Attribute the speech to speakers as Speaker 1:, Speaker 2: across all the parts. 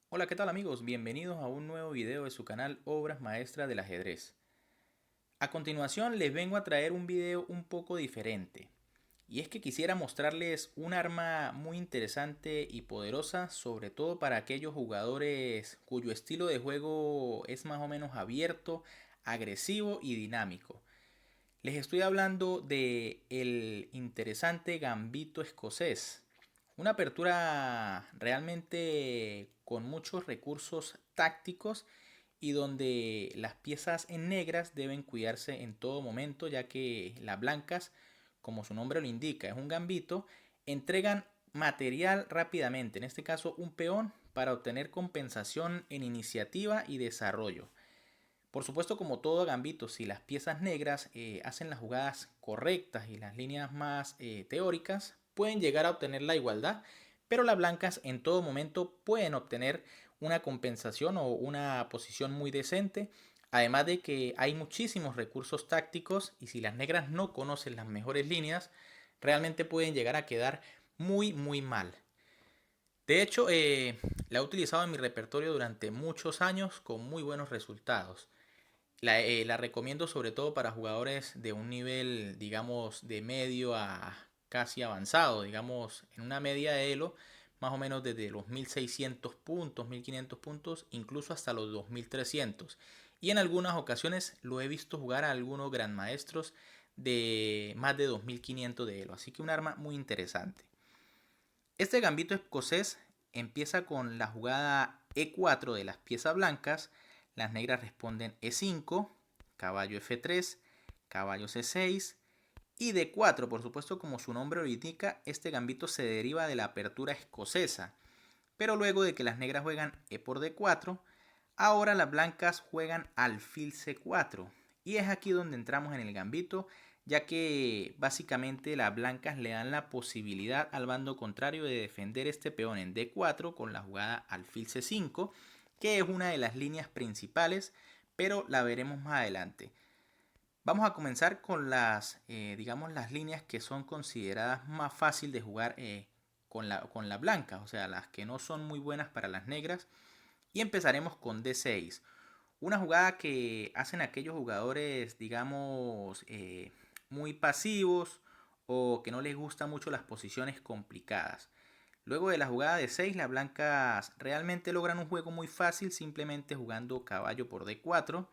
Speaker 1: Hola, ¿qué tal amigos? Bienvenidos a un nuevo video de su canal Obras Maestras del Ajedrez. A continuación les vengo a traer un video un poco diferente. Y es que quisiera mostrarles un arma muy interesante y poderosa, sobre todo para aquellos jugadores cuyo estilo de juego es más o menos abierto, agresivo y dinámico. Les estoy hablando de el interesante gambito escocés. Una apertura realmente con muchos recursos tácticos y donde las piezas en negras deben cuidarse en todo momento, ya que las blancas, como su nombre lo indica, es un gambito, entregan material rápidamente, en este caso un peón, para obtener compensación en iniciativa y desarrollo. Por supuesto, como todo gambito, si las piezas negras hacen las jugadas correctas y las líneas más teóricas, pueden llegar a obtener la igualdad, pero las blancas en todo momento pueden obtener una compensación o una posición muy decente. Además de que hay muchísimos recursos tácticos y si las negras no conocen las mejores líneas, realmente pueden llegar a quedar muy mal. De hecho, la he utilizado en mi repertorio durante muchos años con muy buenos resultados. La recomiendo sobre todo para jugadores de un nivel, digamos, de medio a casi avanzado, digamos, en una media de elo, más o menos desde los 1600 puntos, 1500 puntos, incluso hasta los 2300. Y en algunas ocasiones lo he visto jugar a algunos gran maestros de más de 2500 de elo, así que un arma muy interesante. Este gambito escocés empieza con la jugada E4 de las piezas blancas. Las negras responden E5, caballo F3, caballo C6 y D4. Por supuesto, como su nombre lo indica, este gambito se deriva de la apertura escocesa. Pero luego de que las negras juegan E por D4, ahora las blancas juegan alfil C4. Y es aquí donde entramos en el gambito, ya que básicamente las blancas le dan la posibilidad al bando contrario de defender este peón en D4 con la jugada alfil C5, que es una de las líneas principales, pero la veremos más adelante. Vamos a comenzar con digamos, las líneas que son consideradas más fácil de jugar con la blanca, o sea, las que no son muy buenas para las negras. Y empezaremos con D6. Una jugada que hacen aquellos jugadores, digamos, muy pasivos o que no les gustan mucho las posiciones complicadas. Luego de la jugada de 6, las blancas realmente logran un juego muy fácil simplemente jugando caballo por D4.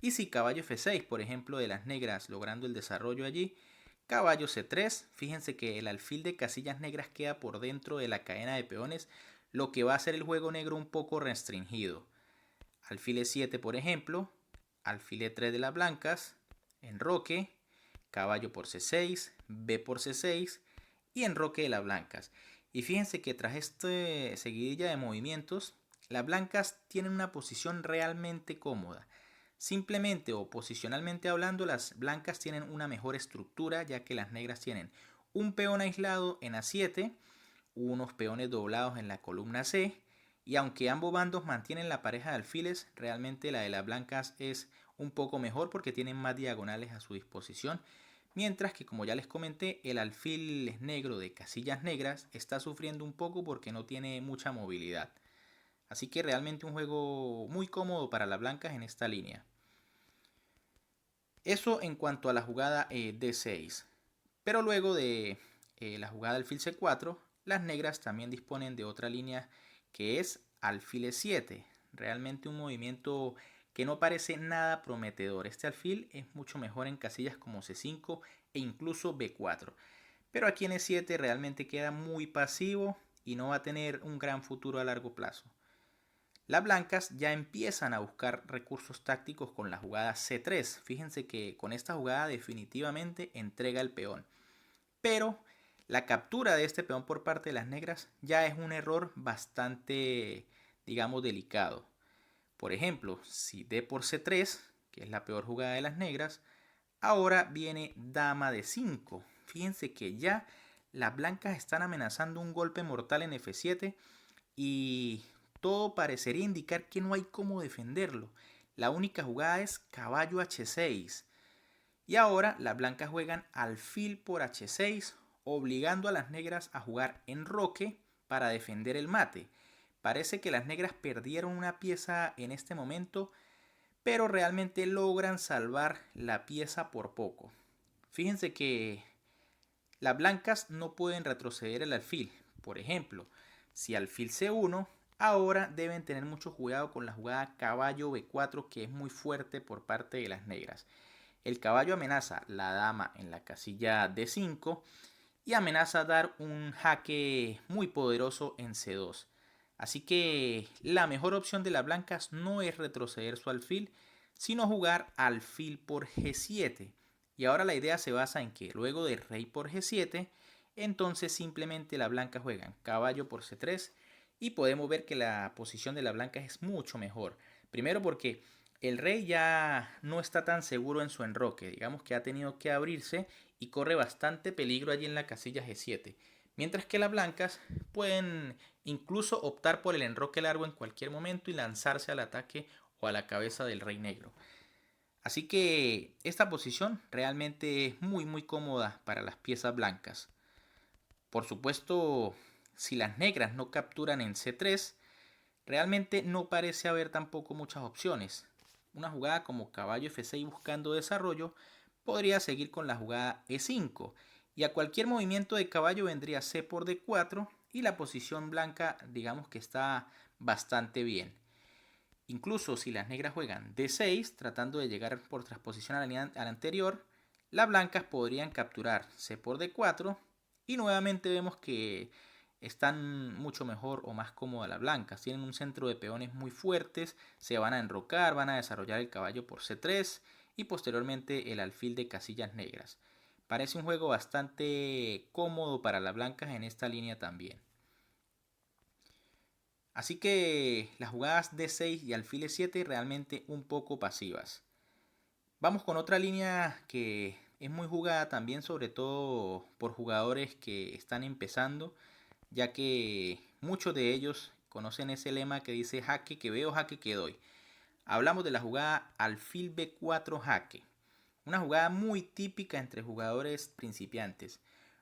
Speaker 1: Y si caballo F6, por ejemplo, de las negras logrando el desarrollo allí, caballo C3, fíjense que el alfil de casillas negras queda por dentro de la cadena de peones, lo que va a hacer el juego negro un poco restringido. Alfil E7, por ejemplo, alfil E3 de las blancas, enroque, caballo por C6, B por C6 y enroque de las blancas. Y fíjense que tras esta seguidilla de movimientos, las blancas tienen una posición realmente cómoda. Simplemente o posicionalmente hablando, las blancas tienen una mejor estructura, ya que las negras tienen un peón aislado en A7, unos peones doblados en la columna C, y aunque ambos bandos mantienen la pareja de alfiles, realmente la de las blancas es un poco mejor porque tienen más diagonales a su disposición, mientras que, como ya les comenté, el alfil negro de casillas negras está sufriendo un poco porque no tiene mucha movilidad. Así que realmente un juego muy cómodo para las blancas en esta línea. Eso en cuanto a la jugada D6. Pero luego de la jugada alfil C4, las negras también disponen de otra línea que es alfil E7. Realmente un movimiento que no parece nada prometedor. Este alfil es mucho mejor en casillas como C5 e incluso B4. Pero aquí en E7 realmente queda muy pasivo y no va a tener un gran futuro a largo plazo. Las blancas ya empiezan a buscar recursos tácticos con la jugada C3. Fíjense que con esta jugada definitivamente entrega el peón. Pero la captura de este peón por parte de las negras ya es un error bastante, digamos, delicado. Por ejemplo, si D por C3, que es la peor jugada de las negras, ahora viene dama de 5. Fíjense que ya las blancas están amenazando un golpe mortal en F7 y todo parecería indicar que no hay cómo defenderlo. La única jugada es caballo H6. Y ahora las blancas juegan alfil por H6, obligando a las negras a jugar enroque para defender el mate. Parece que las negras perdieron una pieza en este momento, pero realmente logran salvar la pieza por poco. Fíjense que las blancas no pueden retroceder el alfil. Por ejemplo, si alfil C1, ahora deben tener mucho cuidado con la jugada caballo B4, que es muy fuerte por parte de las negras. El caballo amenaza la dama en la casilla D5 y amenaza dar un jaque muy poderoso en C2. Así que la mejor opción de las blancas no es retroceder su alfil, sino jugar alfil por G7. Y ahora la idea se basa en que luego de rey por G7, entonces simplemente las blancas juegan caballo por C3 y podemos ver que la posición de las blancas es mucho mejor. Primero porque el rey ya no está tan seguro en su enroque, digamos que ha tenido que abrirse y corre bastante peligro allí en la casilla G7. Mientras que las blancas pueden incluso optar por el enroque largo en cualquier momento y lanzarse al ataque o a la cabeza del rey negro. Así que esta posición realmente es muy cómoda para las piezas blancas. Por supuesto, si las negras no capturan en C3, realmente no parece haber tampoco muchas opciones. Una jugada como caballo F6 buscando desarrollo podría seguir con la jugada E5 y a cualquier movimiento de caballo vendría C por D4 y la posición blanca digamos que está bastante bien. Incluso si las negras juegan D6 tratando de llegar por transposición a la anterior, las blancas podrían capturar C por D4 y nuevamente vemos que están mucho mejor o más cómodas las blancas. Tienen un centro de peones muy fuertes, se van a enrocar, van a desarrollar el caballo por C3 y posteriormente el alfil de casillas negras. Parece un juego bastante cómodo para las blancas en esta línea también. Así que las jugadas D6 y alfil E7 realmente un poco pasivas. Vamos con otra línea que es muy jugada también, sobre todo por jugadores que están empezando, ya que muchos de ellos conocen ese lema que dice jaque que veo, jaque que doy. Hablamos de la jugada alfil B4 jaque. Una jugada muy típica entre jugadores principiantes.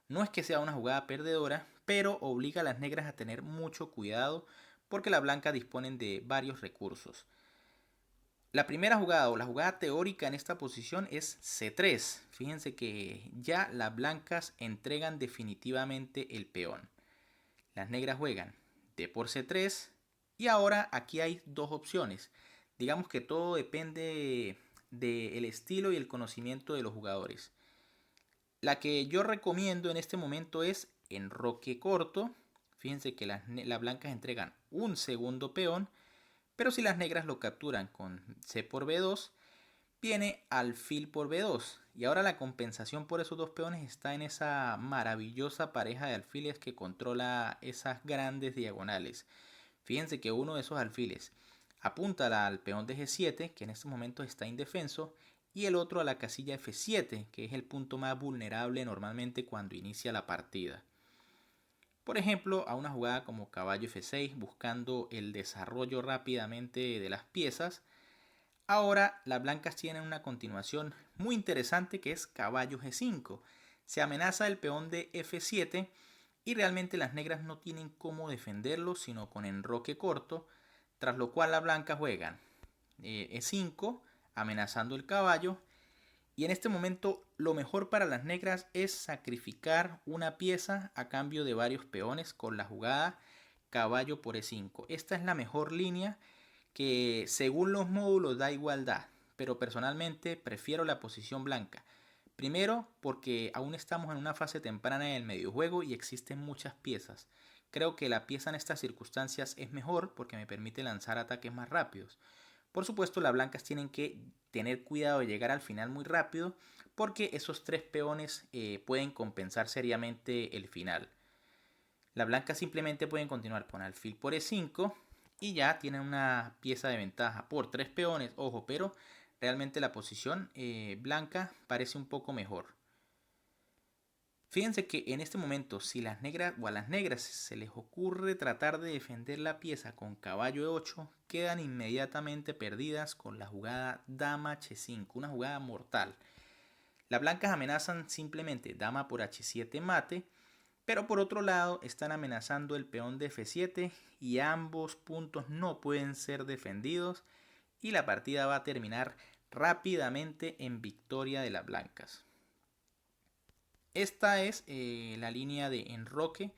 Speaker 1: No es que sea una jugada perdedora, pero obliga a las negras a tener mucho cuidado porque las blancas disponen de varios recursos. La primera jugada o la jugada teórica en esta posición es C3. Fíjense que ya las blancas entregan definitivamente el peón. Las negras juegan D por C3 y ahora aquí hay dos opciones. Digamos que todo depende del estilo y el conocimiento de los jugadores. La que yo recomiendo en este momento es enroque corto. Fíjense que las blancas entregan un segundo peón, pero si las negras lo capturan con C por B2, viene alfil por B2. Y ahora la compensación por esos dos peones está en esa maravillosa pareja de alfiles que controla esas grandes diagonales. Fíjense que uno de esos alfiles apunta al peón de G7, que en este momento está indefenso, y el otro a la casilla F7, que es el punto más vulnerable normalmente cuando inicia la partida. Por ejemplo, a una jugada como caballo F6 buscando el desarrollo rápidamente de las piezas. Ahora las blancas tienen una continuación muy interesante que es caballo G5. Se amenaza el peón de F7 y realmente las negras no tienen cómo defenderlo sino con enroque corto, tras lo cual las blancas juegan E5 amenazando el caballo. Y en este momento lo mejor para las negras es sacrificar una pieza a cambio de varios peones con la jugada caballo por E5. Esta es la mejor línea que según los módulos da igualdad, pero personalmente prefiero la posición blanca. Primero porque aún estamos en una fase temprana del mediojuego y existen muchas piezas. Creo que la pieza en estas circunstancias es mejor porque me permite lanzar ataques más rápidos. Por supuesto, las blancas tienen que tener cuidado de llegar al final muy rápido porque esos tres peones pueden compensar seriamente el final. Las blancas simplemente pueden continuar con alfil por E5 y ya tienen una pieza de ventaja por tres peones, ojo, pero realmente la posición blanca parece un poco mejor. Fíjense que en este momento, si las negras o a las negras se les ocurre tratar de defender la pieza con caballo E8, quedan inmediatamente perdidas con la jugada dama H5, una jugada mortal. Las blancas amenazan simplemente dama por H7 mate, Pero por otro lado están amenazando el peón de F7 y ambos puntos no pueden ser defendidos y la partida va a terminar rápidamente en victoria de las blancas. Esta es la línea de enroque,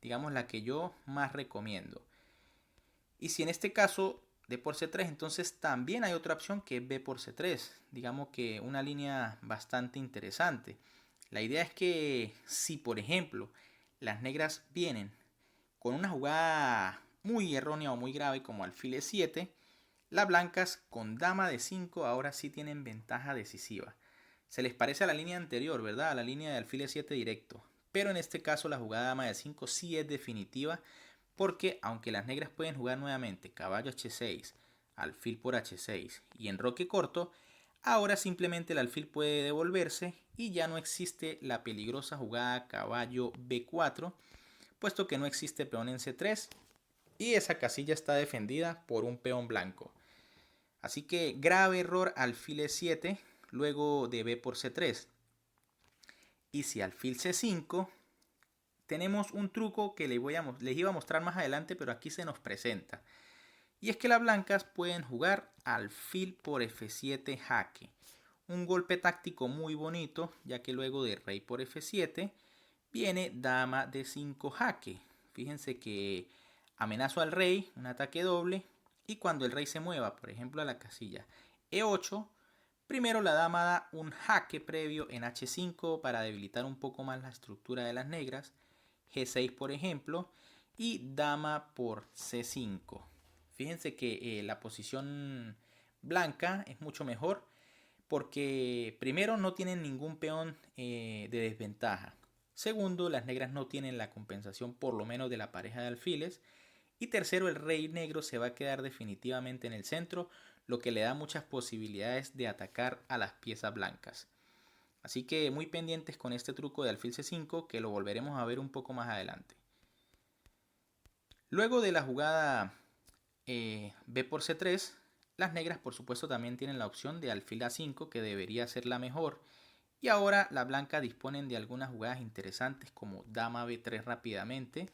Speaker 1: digamos la que yo más recomiendo. Y si en este caso D por C3, entonces también hay otra opción que es B por C3. Digamos que una línea bastante interesante. La idea es que si por ejemplo las negras vienen con una jugada muy errónea o muy grave como alfil E7, las blancas con dama de 5 ahora sí tienen ventaja decisiva. Se les parece a la línea anterior, ¿verdad? A la línea de alfil E7 directo. Pero en este caso la jugada dama de 5 sí es definitiva porque aunque las negras pueden jugar nuevamente caballo H6, alfil por H6 y enroque corto, ahora simplemente el alfil puede devolverse y ya no existe la peligrosa jugada caballo B4, puesto que no existe peón en C3 y esa casilla está defendida por un peón blanco. Así que grave error alfil E7 luego de B por C3. Y si alfil C5, tenemos un truco que les iba a mostrar más adelante, pero aquí se nos presenta. Y es que las blancas pueden jugar alfil por F7 jaque. Un golpe táctico muy bonito, ya que luego de rey por F7 viene dama de 5 jaque. Fíjense que amenazo al rey, un ataque doble, y cuando el rey se mueva, por ejemplo, a la casilla E8, primero la dama da un jaque previo en H5 para debilitar un poco más la estructura de las negras, G6 por ejemplo, y dama por C5. Fíjense que la posición blanca es mucho mejor porque primero no tienen ningún peón de desventaja. Segundo, las negras no tienen la compensación por lo menos de la pareja de alfiles. Y tercero, el rey negro se va a quedar definitivamente en el centro, lo que le da muchas posibilidades de atacar a las piezas blancas. Así que muy pendientes con este truco de alfil C5 que lo volveremos a ver un poco más adelante. Luego de la jugada B por C3, las negras por supuesto también tienen la opción de alfil A5 que debería ser la mejor. Y ahora las blancas disponen de algunas jugadas interesantes como dama B3 rápidamente,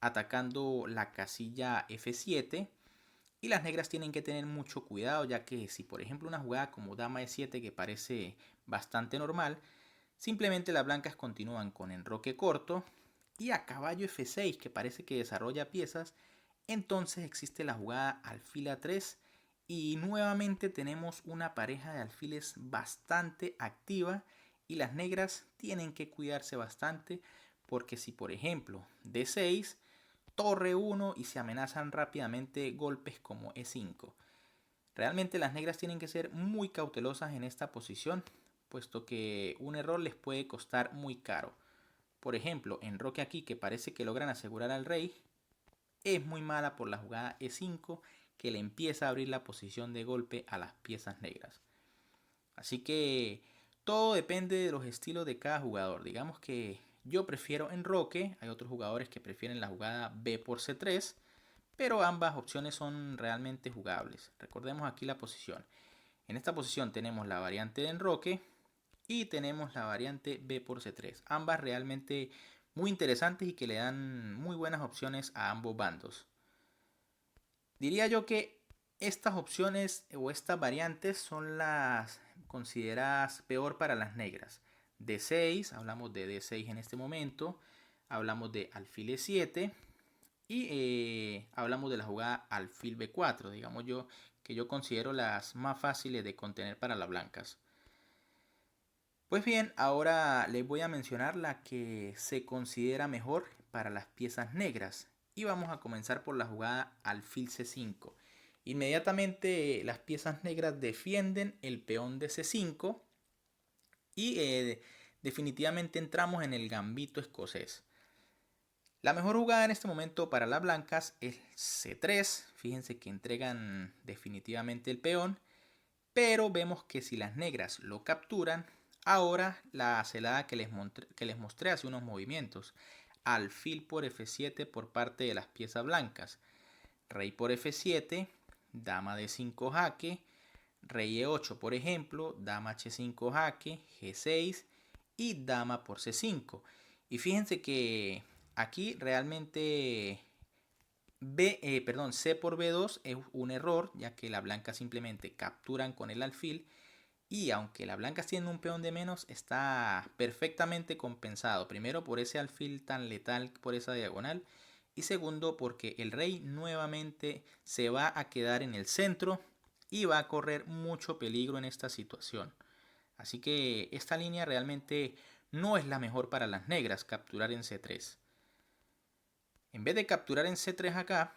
Speaker 1: atacando la casilla F7. Y las negras tienen que tener mucho cuidado ya que si por ejemplo una jugada como dama E7 que parece bastante normal, simplemente las blancas continúan con enroque corto y a caballo F6 que parece que desarrolla piezas, entonces existe la jugada alfil A3 y nuevamente tenemos una pareja de alfiles bastante activa y las negras tienen que cuidarse bastante porque si por ejemplo D6, torre 1 y se amenazan rápidamente golpes como E5. Realmente las negras tienen que ser muy cautelosas en esta posición, puesto que un error les puede costar muy caro. Por ejemplo, enroque aquí que parece que logran asegurar al rey, es muy mala por la jugada E5 que le empieza a abrir la posición de golpe a las piezas negras. Así que todo depende de los estilos de cada jugador. Digamos que yo prefiero enroque, hay otros jugadores que prefieren la jugada B por C3, pero ambas opciones son realmente jugables. Recordemos aquí la posición. En esta posición tenemos la variante de enroque y tenemos la variante B por C3. Ambas realmente muy interesantes y que le dan muy buenas opciones a ambos bandos. Diría yo que estas opciones o estas variantes son las consideradas peor para las negras. D6, hablamos de D6 en este momento, hablamos de alfil E7 y hablamos de la jugada alfil B4, digamos yo que yo considero las más fáciles de contener para las blancas. Pues bien, ahora les voy a mencionar la que se considera mejor para las piezas negras. Y vamos a comenzar por la jugada alfil C5. Inmediatamente las piezas negras defienden el peón de C5 y definitivamente entramos en el gambito escocés. La mejor jugada en este momento para las blancas es C3. Fíjense que entregan definitivamente el peón. Pero vemos que si las negras lo capturan, ahora la celada que les mostré hace unos movimientos. Alfil por F7 por parte de las piezas blancas. Rey por F7, dama de 5 jaque, rey E8 por ejemplo, dama H5 jaque, G6 y dama por C5. Y fíjense que aquí realmente C por B2 es un error, ya que las blancas simplemente capturan con el alfil y aunque las blancas tienen un peón de menos, está perfectamente compensado. Primero por ese alfil tan letal por esa diagonal y segundo porque el rey nuevamente se va a quedar en el centro y va a correr mucho peligro en esta situación. Así que esta línea realmente no es la mejor para las negras, capturar en C3. En vez de capturar en C3 acá,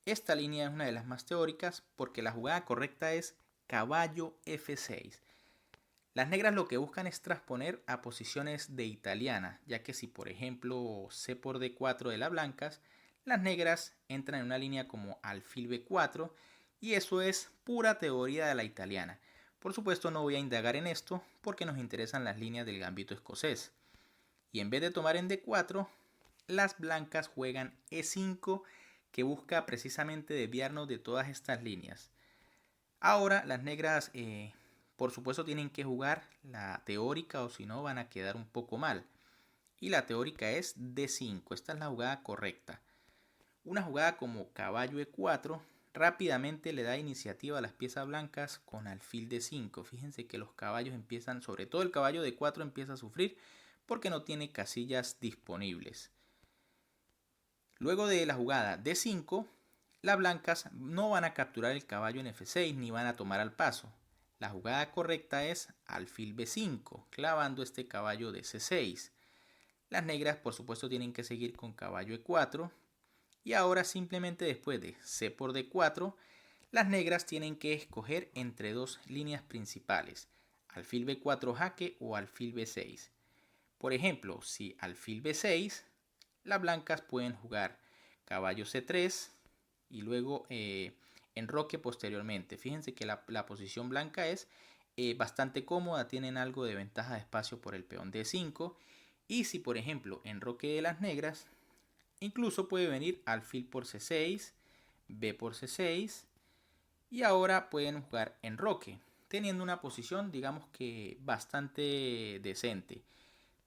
Speaker 1: esta línea es una de las más teóricas porque la jugada correcta es caballo F6. Las negras lo que buscan es transponer a posiciones de italiana, ya que si por ejemplo C por D4 de las blancas, las negras entran en una línea como alfil B4 y eso es pura teoría de la italiana. Por supuesto no voy a indagar en esto porque nos interesan las líneas del gambito escocés. Y en vez de tomar en D4, las blancas juegan E5 que busca precisamente desviarnos de todas estas líneas. Ahora las negras por supuesto tienen que jugar la teórica o si no van a quedar un poco mal. Y la teórica es D5, esta es la jugada correcta. Una jugada como caballo E4 rápidamente le da iniciativa a las piezas blancas con alfil D5. Fíjense que los caballos empiezan, sobre todo el caballo D4 empieza a sufrir porque no tiene casillas disponibles. Luego de la jugada D5, las blancas no van a capturar el caballo en F6 ni van a tomar al paso. La jugada correcta es alfil B5, clavando este caballo de C6. Las negras por supuesto tienen que seguir con caballo E4 y ahora simplemente después de C por D4, las negras tienen que escoger entre dos líneas principales, alfil B4 jaque o alfil B6. Por ejemplo, si alfil B6, las blancas pueden jugar caballo C3 y luego enroque posteriormente. Fíjense que la posición blanca es bastante cómoda, tienen algo de ventaja de espacio por el peón D5. Y si por ejemplo enroque de las negras, incluso puede venir alfil por C6, B por C6 y ahora pueden jugar enroque, teniendo una posición digamos que bastante decente.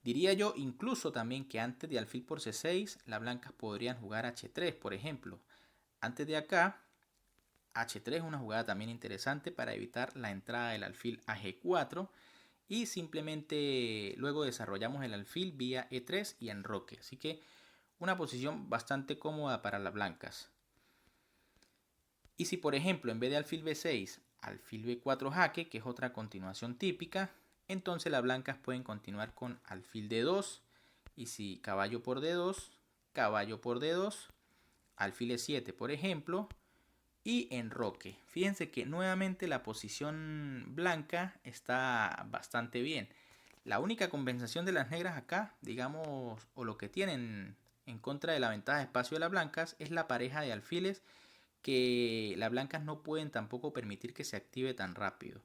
Speaker 1: Diría yo incluso también que antes de alfil por C6, las blancas podrían jugar H3, por ejemplo. Antes de acá, H3 es una jugada también interesante para evitar la entrada del alfil a G4 y simplemente luego desarrollamos el alfil vía E3 y enroque. Así que una posición bastante cómoda para las blancas. Y si por ejemplo en vez de alfil B6, alfil B4 jaque, que es otra continuación típica, entonces las blancas pueden continuar con alfil D2 y si caballo por D2, caballo por D2, alfil E7 por ejemplo y enroque. Fíjense que nuevamente la posición blanca está bastante bien. La única compensación de las negras acá, digamos, o lo que tienen en contra de la ventaja de espacio de las blancas es la pareja de alfiles que las blancas no pueden tampoco permitir que se active tan rápido.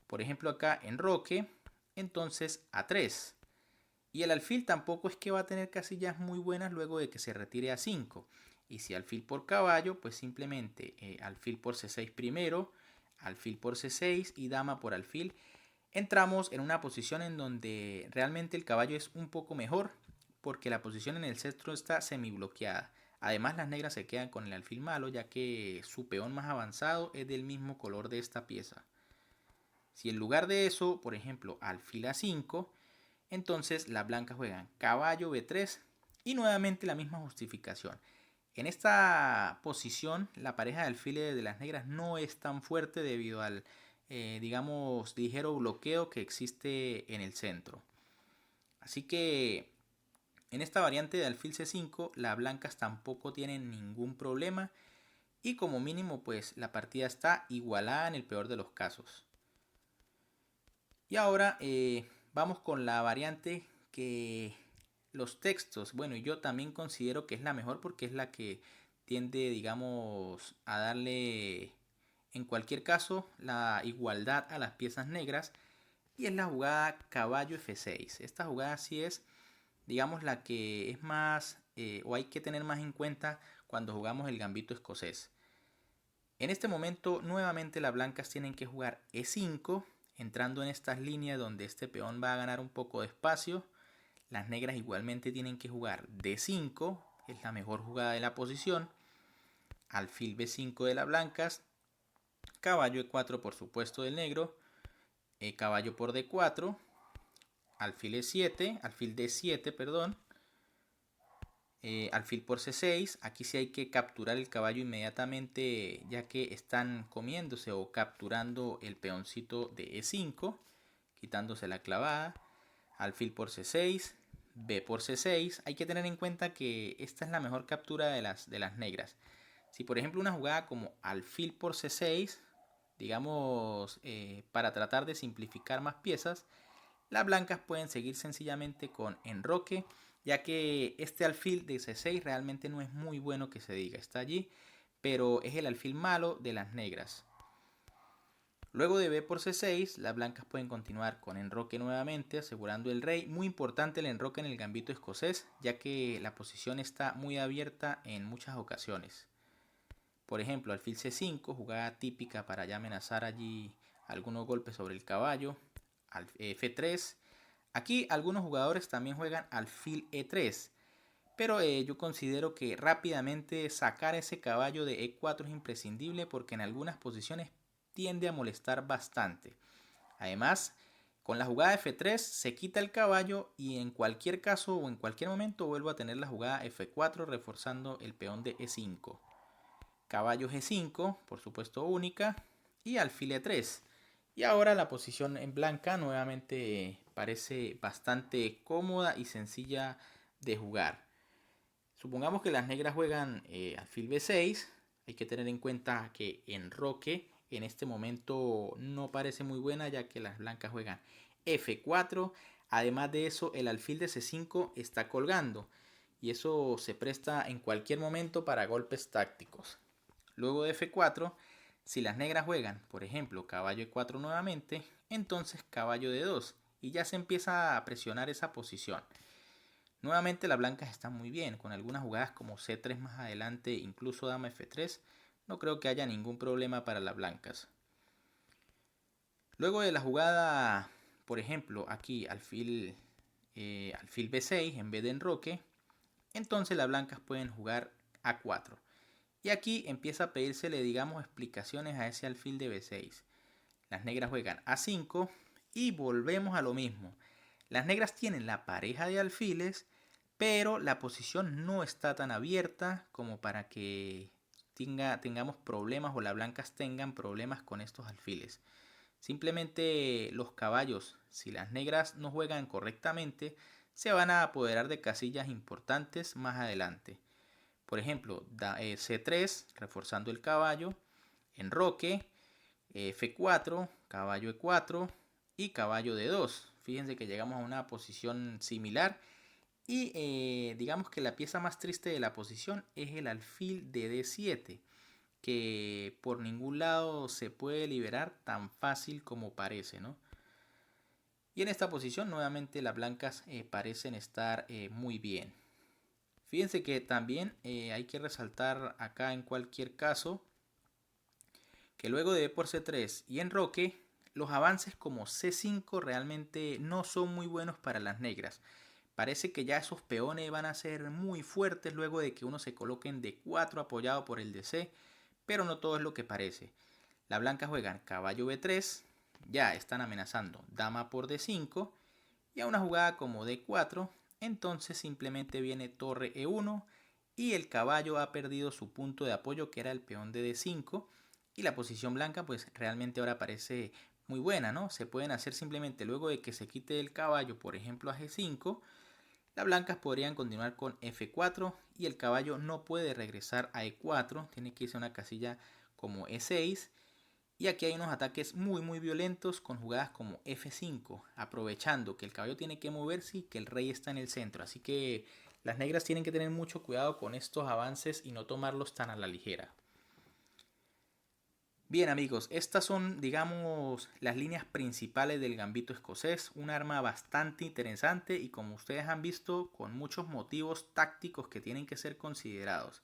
Speaker 1: Por ejemplo acá enroque, entonces A3. Y el alfil tampoco es que va a tener casillas muy buenas luego de que se retire a 5. Y si alfil por caballo, pues simplemente alfil por C6 primero, alfil por C6 y dama por alfil. Entramos en una posición en donde realmente el caballo es un poco mejor porque la posición en el centro está semi bloqueada. Además las negras se quedan con el alfil malo ya que su peón más avanzado es del mismo color de esta pieza. Si en lugar de eso, por ejemplo, alfil A5, entonces las blancas juegan caballo B3 y nuevamente la misma justificación. En esta posición la pareja de alfiles de las negras no es tan fuerte debido al digamos ligero bloqueo que existe en el centro. Así que en esta variante de alfil C5 las blancas tampoco tienen ningún problema y como mínimo pues la partida está igualada en el peor de los casos. Y ahora vamos con la variante que los textos, bueno, yo también considero que es la mejor porque es la que tiende, digamos, a darle en cualquier caso la igualdad a las piezas negras y es la jugada caballo F6. Esta jugada sí es, digamos, la que es más o hay que tener más en cuenta cuando jugamos el gambito escocés. En este momento nuevamente las blancas tienen que jugar E5 entrando en estas líneas donde este peón va a ganar un poco de espacio. las negras igualmente tienen que jugar D5, es la mejor jugada de la posición, alfil B5 de las blancas, caballo E4 por supuesto del negro, caballo por D4, alfil E7, alfil D7, perdón, alfil por C6. Aquí sí hay que capturar el caballo inmediatamente, ya que están comiéndose o capturando el peoncito de E5, quitándose la clavada. Alfil por C6, B por C6. Hay que tener en cuenta que esta es la mejor captura de las negras. Si por ejemplo una jugada como alfil por C6, digamos para tratar de simplificar más piezas, las blancas pueden seguir sencillamente con enroque, ya que este alfil de C6 realmente no es muy bueno que se diga, está allí, pero es el alfil malo de las negras. Luego de B por C6, las blancas pueden continuar con enroque nuevamente, asegurando el rey. Muy importante el enroque en el gambito escocés, ya que la posición está muy abierta en muchas ocasiones. Por ejemplo, alfil C5, jugada típica para ya amenazar allí algunos golpes sobre el caballo. F3. Aquí algunos jugadores también juegan alfil E3, pero yo considero que rápidamente sacar ese caballo de E4 es imprescindible porque en algunas posiciones tiende a molestar bastante. Además, con la jugada F3 se quita el caballo y en cualquier caso o en cualquier momento vuelvo a tener la jugada F4 reforzando el peón de E5. Caballo G5, por supuesto única, y alfil E3. Y ahora la posición en blanca nuevamente parece bastante cómoda y sencilla de jugar. Supongamos que las negras juegan alfil B6. Hay que tener en cuenta que enroque en este momento no parece muy buena, ya que las blancas juegan F4. Además de eso, el alfil de C5 está colgando y eso se presta en cualquier momento para golpes tácticos. Luego de F4, si las negras juegan, por ejemplo, caballo E4 nuevamente, entonces caballo D2 y ya se empieza a presionar esa posición. Nuevamente las blancas están muy bien, con algunas jugadas como C3 más adelante, incluso dama F3, no creo que haya ningún problema para las blancas. Luego de la jugada, por ejemplo, aquí alfil B6 en vez de enroque, entonces las blancas pueden jugar A4. Y aquí empieza a pedírsele, digamos, explicaciones a ese alfil de B6. Las negras juegan A5 y volvemos a lo mismo. Las negras tienen la pareja de alfiles, pero la posición no está tan abierta como para que tengamos problemas o las blancas tengan problemas con estos alfiles. Simplemente los caballos, si las negras no juegan correctamente, se van a apoderar de casillas importantes más adelante. Por ejemplo, C3, reforzando el caballo, enroque, F4, caballo E4 y caballo D2. Fíjense que llegamos a una posición similar y digamos que la pieza más triste de la posición es el alfil de D7, que por ningún lado se puede liberar tan fácil como parece, ¿no? Y en esta posición nuevamente las blancas parecen estar muy bien. Fíjense que también hay que resaltar acá en cualquier caso que luego de B por C3 y enroque, los avances como C5 realmente no son muy buenos para las negras. Parece que ya esos peones van a ser muy fuertes luego de que uno se coloque en D4 apoyado por el DC, pero no todo es lo que parece. Las blancas juegan caballo B3, ya están amenazando dama por D5 y a una jugada como D4, entonces simplemente viene torre E1 y el caballo ha perdido su punto de apoyo que era el peón de D5 y la posición blanca pues realmente ahora parece muy buena, ¿no? Se pueden hacer simplemente luego de que se quite el caballo, por ejemplo a G5, las blancas podrían continuar con F4 y el caballo no puede regresar a E4, tiene que irse a una casilla como E6. Y aquí hay unos ataques muy violentos con jugadas como F5, aprovechando que el caballo tiene que moverse y que el rey está en el centro. Así que las negras tienen que tener mucho cuidado con estos avances y no tomarlos tan a la ligera. Bien amigos, estas son digamos las líneas principales del gambito escocés, un arma bastante interesante y como ustedes han visto con muchos motivos tácticos que tienen que ser considerados.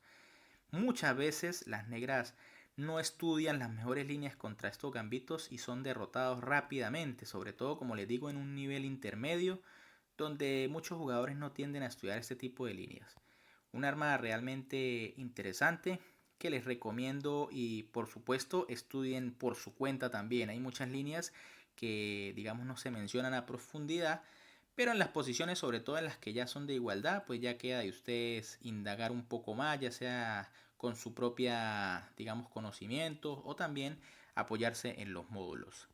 Speaker 1: Muchas veces las negras no estudian las mejores líneas contra estos gambitos y son derrotados rápidamente, sobre todo como les digo en un nivel intermedio donde muchos jugadores no tienden a estudiar este tipo de líneas. Un arma realmente interesante que les recomiendo y por supuesto estudien por su cuenta también. Hay muchas líneas que digamos no se mencionan a profundidad, pero en las posiciones sobre todo en las que ya son de igualdad, pues ya queda de ustedes indagar un poco más, ya sea con su propia digamos conocimiento o también apoyarse en los módulos.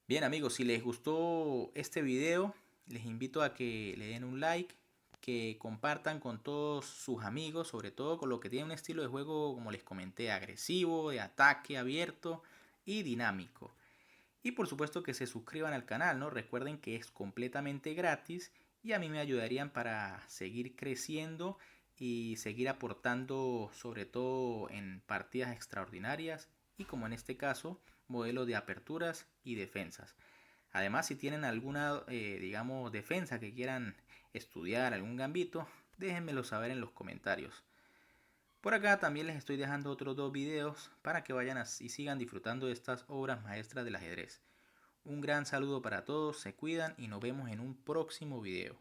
Speaker 1: Bien amigos, si les gustó este video, les invito a que le den un like, que compartan con todos sus amigos, sobre todo con los que tienen un estilo de juego, como les comenté, agresivo, de ataque abierto y dinámico. Y por supuesto que se suscriban al canal, ¿no? Recuerden que es completamente gratis y a mí me ayudarían para seguir creciendo y seguir aportando sobre todo en partidas extraordinarias y como en este caso, modelos de aperturas y defensas. Además, si tienen alguna, digamos, defensa que quieran estudiar, algún gambito, déjenmelo saber en los comentarios. Por acá también les estoy dejando otros dos videos para que vayan y sigan disfrutando de estas obras maestras del ajedrez. Un gran saludo para todos, se cuidan y nos vemos en un próximo video.